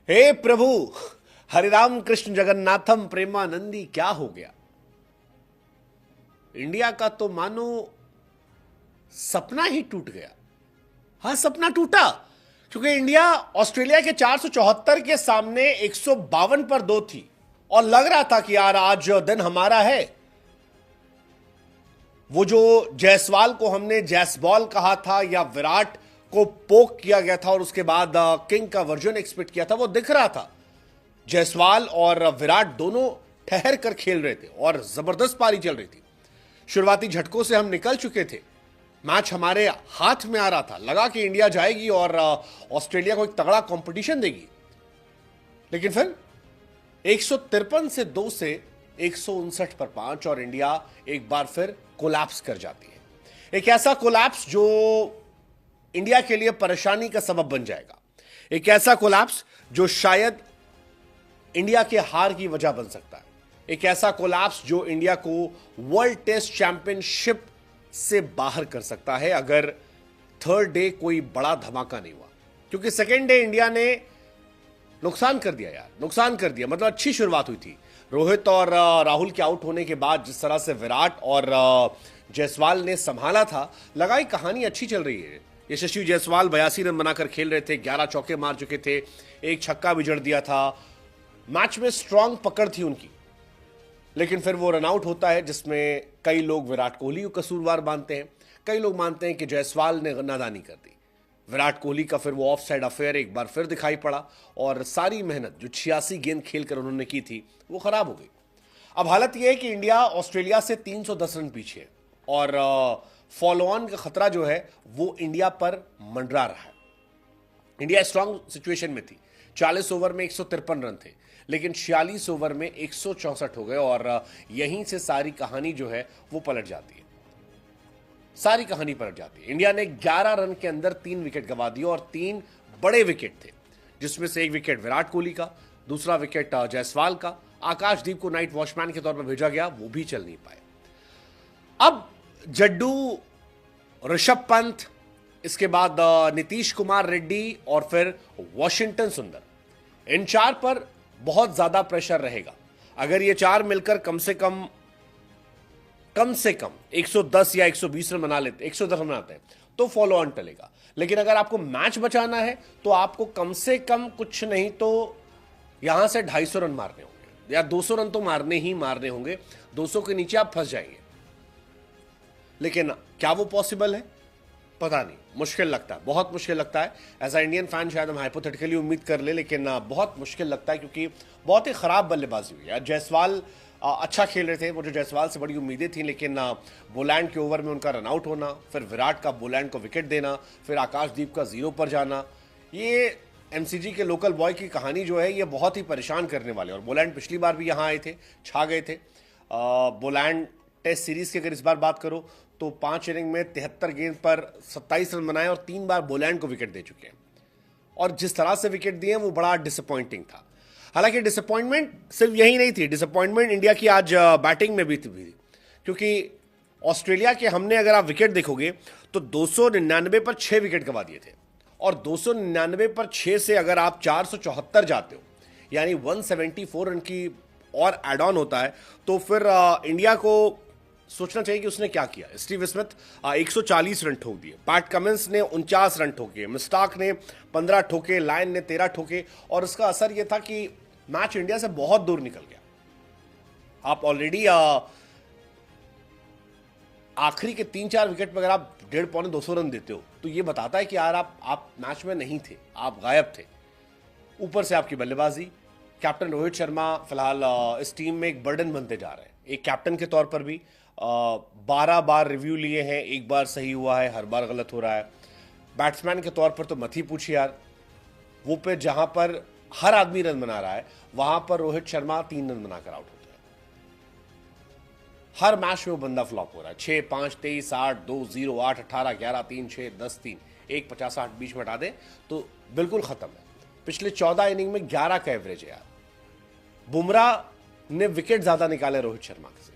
हे प्रभु, हरिराम कृष्ण जगन्नाथम प्रेमानंदी, क्या हो गया? इंडिया का तो मानो सपना ही टूट गया। हाँ, सपना टूटा, क्योंकि इंडिया ऑस्ट्रेलिया के 474 के सामने 152 पर 2 थी और लग रहा था कि यार आज दिन हमारा है। वो जो जायसवाल को हमने जैसबॉल कहा था या विराट को पोक किया गया था और उसके बाद किंग का वर्जन एक्सपेक्ट किया था, वो दिख रहा था। जायसवाल और विराट दोनों ठहर कर खेल रहे थे और जबरदस्त पारी चल रही थी। शुरुआती झटकों से हम निकल चुके थे, मैच हमारे हाथ में आ रहा था, लगा कि इंडिया जाएगी और ऑस्ट्रेलिया को एक तगड़ा कंपटीशन देगी। लेकिन फिर 153 से 2 से 159 पर 5 और इंडिया एक बार फिर कोलैप्स कर जाती है। एक ऐसा कोलैप्स जो इंडिया के लिए परेशानी का सबब बन जाएगा, एक ऐसा कोलैप्स जो शायद इंडिया के हार की वजह बन सकता है, एक ऐसा कोलैप्स जो इंडिया को वर्ल्ड टेस्ट चैंपियनशिप से बाहर कर सकता है अगर थर्ड डे कोई बड़ा धमाका नहीं हुआ। क्योंकि सेकेंड डे इंडिया ने नुकसान कर दिया यार, नुकसान कर दिया। मतलब अच्छी शुरुआत हुई थी, रोहित और राहुल के आउट होने के बाद जिस तरह से विराट और जायसवाल ने संभाला था, लगा ही कहानी अच्छी चल रही है। यशस्वी जायसवाल 82 रन बनाकर खेल रहे थे, 11 चौके मार चुके थे, एक छक्का भी जड़ दिया था, मैच में स्ट्रांग पकड़ थी उनकी। लेकिन फिर वो रन आउट होता है जिसमें कई लोग विराट कोहली को कसूरवार मानते हैं, कई लोग मानते हैं कि जायसवाल ने नादानी कर दी। विराट कोहली का फिर वो ऑफ साइड अफेयर एक बार फिर दिखाई पड़ा और सारी मेहनत जो 86 गेंद खेलकर उन्होंने की थी वो खराब हो गई। अब हालत यह है कि इंडिया ऑस्ट्रेलिया से 310 रन पीछे है और फॉलो ऑन का खतरा जो है वो इंडिया पर मंडरा रहा है। इंडिया स्ट्रांग सिचुएशन में थी, 40 ओवर में 153 रन थे, लेकिन 46 ओवर में 164 हो गए और यहीं से सारी कहानी जो है वो पलट जाती है। सारी कहानी पलट जाती है। इंडिया ने 11 रन के अंदर 3 विकेट गंवा दिए और 3 बड़े विकेट थे, जिसमें से एक विकेट विराट कोहली का, दूसरा विकेट जायसवाल का। आकाशदीप को नाइट वॉचमैन के तौर पर भेजा गया, वो भी चल नहीं पाए। अब जड्डू, ऋषभ पंत, इसके बाद नीतीश कुमार रेड्डी और फिर वॉशिंगटन सुंदर, इन 4 पर बहुत ज्यादा प्रेशर रहेगा। अगर ये 4 मिलकर कम से कम 110 या 120 रन बना लेते, 110 रन बनाते हैं तो फॉलो ऑन टलेगा। लेकिन अगर आपको मैच बचाना है तो आपको कम से कम कुछ नहीं तो यहां से 250 रन मारने होंगे या 200 रन तो मारने ही मारने होंगे। 200 के नीचे आप फंस जाएंगे। लेकिन क्या वो पॉसिबल है? पता नहीं, मुश्किल लगता है, बहुत मुश्किल लगता है। एज अ इंडियन फैन शायद हम हाइपोथेटिकली उम्मीद कर ले, लेकिन बहुत मुश्किल लगता है क्योंकि बहुत ही खराब बल्लेबाजी हुई है। जायसवाल अच्छा खेल रहे थे, मुझे जायसवाल से बड़ी उम्मीदें थी, लेकिन बोलैंड के ओवर में उनका रनआउट होना, फिर विराट का बोलैंड को विकेट देना, फिर आकाशदीप का 0 पर जाना, ये एमसीजी के लोकल बॉय की कहानी जो है ये बहुत ही परेशान करने वाले। और बोलैंड पिछली बार भी यहाँ आए थे, छा गए थे। बोलैंड टेस्ट सीरीज की अगर इस बार बात करो तो 5 इनिंग में 73 गेंद पर 27 रन बनाए और 3 बार बोलैंड को विकेट दे चुके हैं। और जिस तरह से विकेट दिए वो बड़ा डिसअपॉइंटिंग था। हालांकि डिसअपॉइंटमेंट सिर्फ यही नहीं थी, डिसअपॉइंटमेंट इंडिया की आज बैटिंग में भी थी, क्योंकि ऑस्ट्रेलिया के हमने अगर आप विकेट देखोगे तो 299 पर 6 विकेट गंवा दिए थे और 299 पर 6 से अगर आप 474 जाते हो यानी 174 रन की और एड ऑन होता है तो फिर इंडिया को सोचना चाहिए कि उसने क्या किया। स्टीव स्मिथ 140 रन ठोक दिए, पैट कमिंस ने 49 रन ठोके, मिस्टाक ने 15 ठोके, लायन ने 13 ठोके और उसका असर यह था कि मैच इंडिया से बहुत दूर निकल गया। आप ऑलरेडी आखिरी के 3-4 विकेट पर अगर आप 150-200 रन देते हो तो यह बताता है कि यार आप मैच में नहीं थे, आप गायब थे। ऊपर से आपकी बल्लेबाजी, कैप्टन रोहित शर्मा फिलहाल इस टीम में एक बर्डन बनते जा रहे हैं। एक कैप्टन के तौर पर भी 12 बार रिव्यू लिए हैं, एक बार सही हुआ है, हर बार गलत हो रहा है। बैट्समैन के तौर पर तो मत ही पूछिए यार, वो पे जहां पर हर आदमी रन बना रहा है वहां पर रोहित शर्मा 3 रन बनाकर आउट होता है। हर मैच में वो बंदा फ्लॉप हो रहा है। 6, 5, 23, 8, 2, 0, 8, 18, 11, 3, 6, 10, 3, 1, 50, 8 बीच में हटा दे तो बिल्कुल खत्म है। पिछले 14 इनिंग में 11 का एवरेज है यार। बुमराह ने विकेट ज्यादा निकाले रोहित शर्मा से।